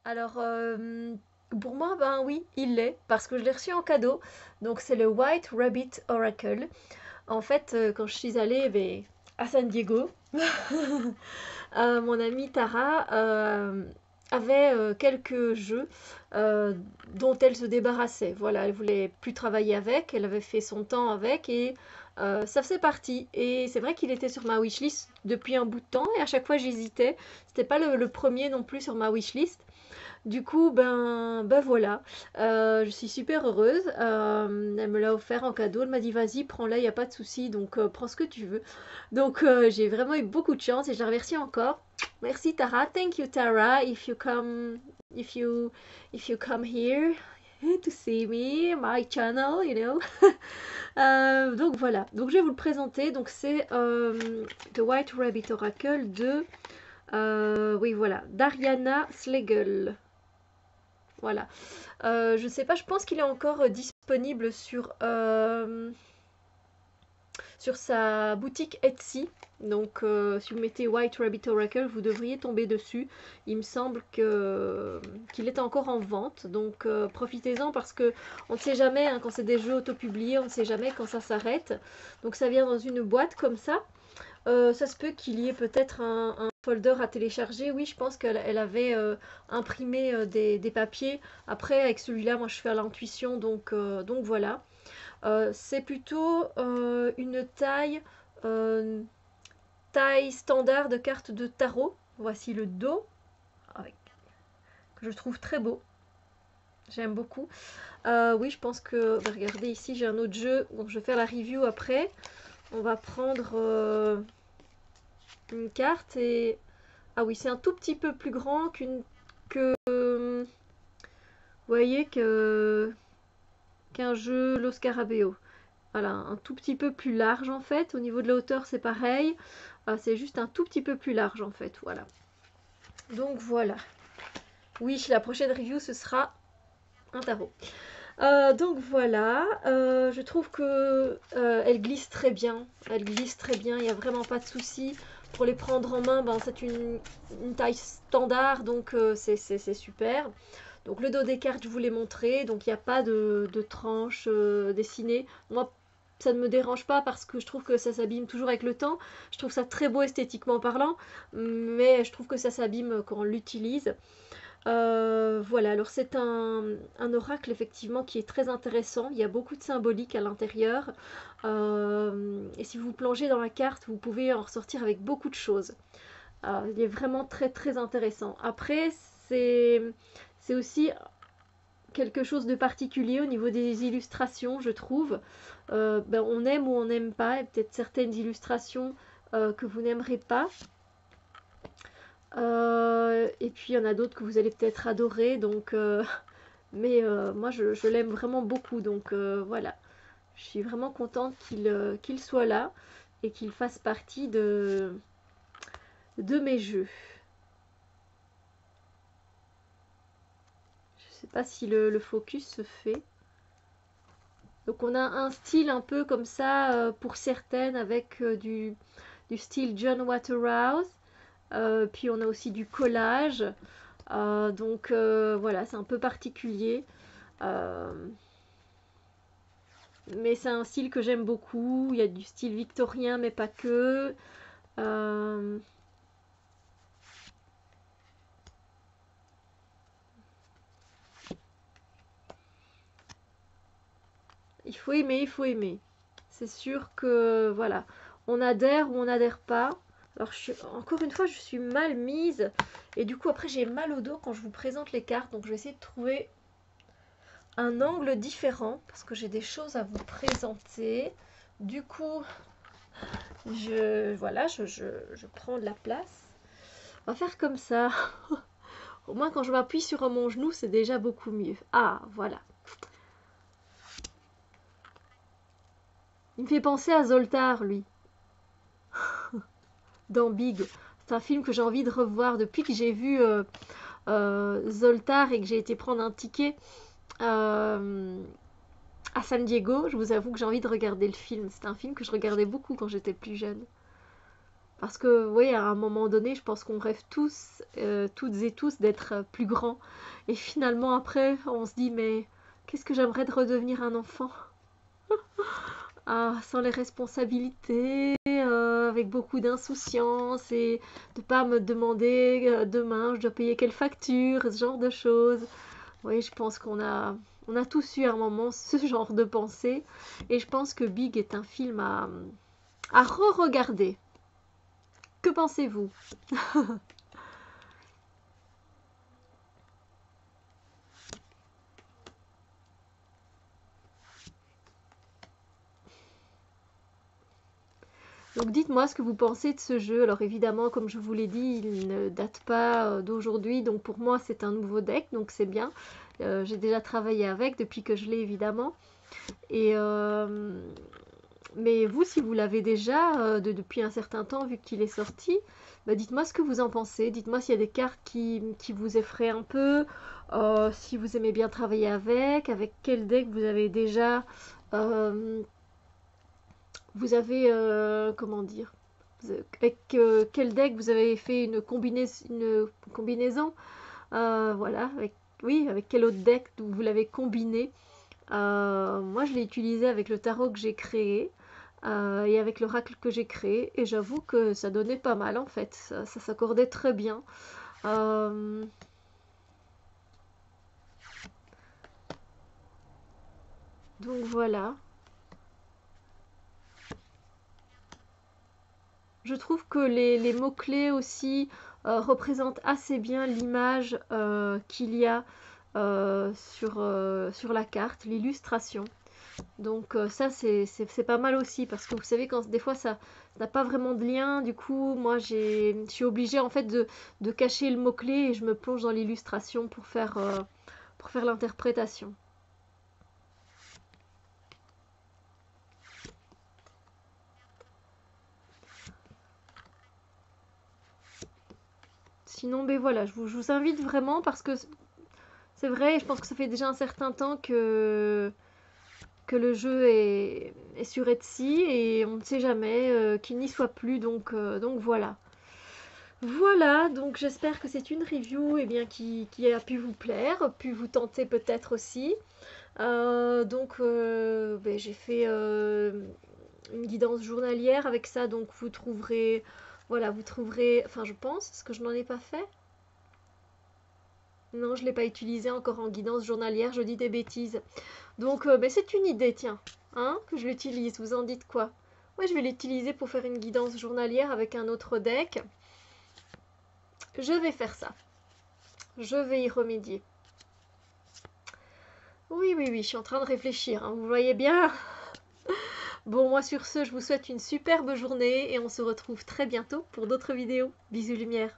Alors, pour moi, ben oui, il l'est, parce que je l'ai reçu en cadeau. Donc, c'est le White Rabbit Oracle. En fait, quand je suis allée ben, à San Diego, mon amie Tara avait quelques jeux euh, dont elle se débarrassait. Voilà, elle voulait plus travailler avec, elle avait fait son temps avec et ça faisait partie. Et c'est vrai qu'il était sur ma wishlist depuis un bout de temps et à chaque fois j'hésitais. C'était pas le premier non plus sur ma wishlist. Du coup, ben voilà, je suis super heureuse. Elle me l'a offert en cadeau. Elle m'a dit, vas-y, prends-la, il n'y a pas de souci. Donc, prends ce que tu veux. Donc, j'ai vraiment eu beaucoup de chance et je la remercie encore. Merci Tara. Thank you Tara. If you, if you come here to see me, my channel, you know. Donc voilà. Donc je vais vous le présenter. Donc c'est The White Rabbit Oracle de, oui voilà, d'Ariana Schlegel. Voilà. Je sais pas, je pense qu'il est encore disponible sur sa boutique Etsy. Donc, si vous mettez White Rabbit Oracle, vous devriez tomber dessus. Il me semble qu'il est encore en vente. Donc, profitez-en parce que on ne sait jamais, hein, quand c'est des jeux autopubliés, on ne sait jamais quand ça s'arrête. Donc, ça vient dans une boîte comme ça. Ça se peut qu'il y ait peut-être un folder à télécharger. Oui, je pense qu'elle avait imprimé des papiers. Après, avec celui-là, moi, je fais à l'intuition, donc voilà. C'est plutôt une euh, taille standard de carte de tarot. Voici le dos, avec, que je trouve très beau. J'aime beaucoup. Oui, je pense que... bah, regardez, ici, j'ai un autre jeu. Donc, je vais faire la review après. On va prendre une carte et... Ah oui, c'est un tout petit peu plus grand vous voyez qu'un jeu Los Scarabeo. Voilà, un tout petit peu plus large en fait. Au niveau de la hauteur, c'est pareil. C'est juste un tout petit peu plus large en fait. Voilà. Donc voilà. Oui, la prochaine review, ce sera un tarot. Donc voilà, je trouve que elle glisse très bien. Elle glisse très bien, il n'y a vraiment pas de souci. Pour les prendre en main, ben, c'est une taille standard, donc c'est super. Donc le dos des cartes, je vous l'ai montré, donc il n'y a pas de tranches dessinées. Moi, ça ne me dérange pas parce que je trouve que ça s'abîme toujours avec le temps. Je trouve ça très beau esthétiquement parlant, mais je trouve que ça s'abîme quand on l'utilise. Voilà, alors c'est un oracle effectivement qui est très intéressant. Il y a beaucoup de symbolique à l'intérieur. Et si vous plongez dans la carte, vous pouvez en ressortir avec beaucoup de choses. Il est vraiment très très intéressant. Après, c'est c'est aussi quelque chose de particulier au niveau des illustrations, je trouve. Ben, on aime ou on n'aime pas, et peut-être certaines illustrations que vous n'aimerez pas. Et puis il y en a d'autres que vous allez peut-être adorer, donc mais moi je l'aime vraiment beaucoup, donc voilà. Je suis vraiment contente qu'il soit là et qu'il fasse partie de mes jeux. Je sais pas si le focus se fait. Donc on a un style un peu comme ça pour certaines avec du style John Waterhouse. Puis on a aussi du collage. Donc voilà, c'est un peu particulier. Euh, mais c'est un style que j'aime beaucoup. Il y a du style victorien, mais pas que. Euh, il faut aimer, il faut aimer. C'est sûr que voilà, on adhère ou on n'adhère pas. Alors encore une fois, je suis mal mise et du coup après j'ai mal au dos quand je vous présente les cartes. Donc je vais essayer de trouver un angle différent parce que j'ai des choses à vous présenter. Du coup, voilà, je prends de la place. On va faire comme ça. Au moins, quand je m'appuie sur mon genou, c'est déjà beaucoup mieux. Ah, voilà. Il me fait penser à Zoltar, lui, dans Big. C'est un film que j'ai envie de revoir depuis que j'ai vu Zoltar et que j'ai été prendre un ticket euh, à San Diego. Je vous avoue que j'ai envie de regarder le film. C'est un film que je regardais beaucoup quand j'étais plus jeune. Parce que, oui, à un moment donné, je pense qu'on rêve tous, toutes et tous, d'être plus grands. Et finalement, après, on se dit, mais qu'est-ce que j'aimerais de redevenir un enfant? Ah, sans les responsabilités, avec beaucoup d'insouciance et de pas me demander demain je dois payer quelle facture, ce genre de choses. Oui, je pense on a tous eu à un moment ce genre de pensée et je pense que Big est un film à re-regarder. Que pensez-vous? Donc dites-moi ce que vous pensez de ce jeu. Alors évidemment, comme je vous l'ai dit, il ne date pas d'aujourd'hui, donc pour moi c'est un nouveau deck, donc c'est bien. J'ai déjà travaillé avec depuis que je l'ai évidemment. Et mais vous, si vous l'avez déjà depuis un certain temps, vu qu'il est sorti, bah dites-moi ce que vous en pensez. Dites-moi s'il y a des cartes qui vous effraient un peu, si vous aimez bien travailler avec quel deck vous avez déjà euh, vous avez, comment dire? Avec quel deck vous avez fait une combinaison? Voilà, oui, avec quel autre deck vous l'avez combiné? Moi, je l'ai utilisé avec le tarot que j'ai créé et avec l'oracle que j'ai créé, et j'avoue que ça donnait pas mal en fait, ça s'accordait très bien. Euh, donc voilà. Je trouve que les mots-clés aussi représentent assez bien l'image qu'il y a sur la carte, l'illustration. Donc ça, c'est pas mal aussi, parce que vous savez, quand des fois, ça n'a pas vraiment de lien, du coup, moi, je suis obligée en fait de cacher le mot-clé et je me plonge dans l'illustration pour faire l'interprétation. Sinon, ben voilà, je vous invite vraiment parce que c'est vrai, je pense que ça fait déjà un certain temps que le jeu est sur Etsy et on ne sait jamais qu'il n'y soit plus, donc voilà. Voilà, donc j'espère que c'est une review qui a pu vous plaire, pu vous tenter peut-être aussi. Ben, j'ai fait une guidance journalière avec ça, donc vous trouverez, voilà, vous trouverez, enfin je pense, est-ce que je n'en ai pas fait? Non, je ne l'ai pas utilisé encore en guidance journalière, je dis des bêtises. Donc, ben, c'est une idée, tiens, hein, que je l'utilise. Vous en dites quoi? Moi, je vais l'utiliser pour faire une guidance journalière avec un autre deck. Je vais faire ça. Je vais y remédier. Oui, oui, oui, je suis en train de réfléchir, hein, vous voyez bien. Bon, moi sur ce, je vous souhaite une superbe journée et on se retrouve très bientôt pour d'autres vidéos. Bisous lumière.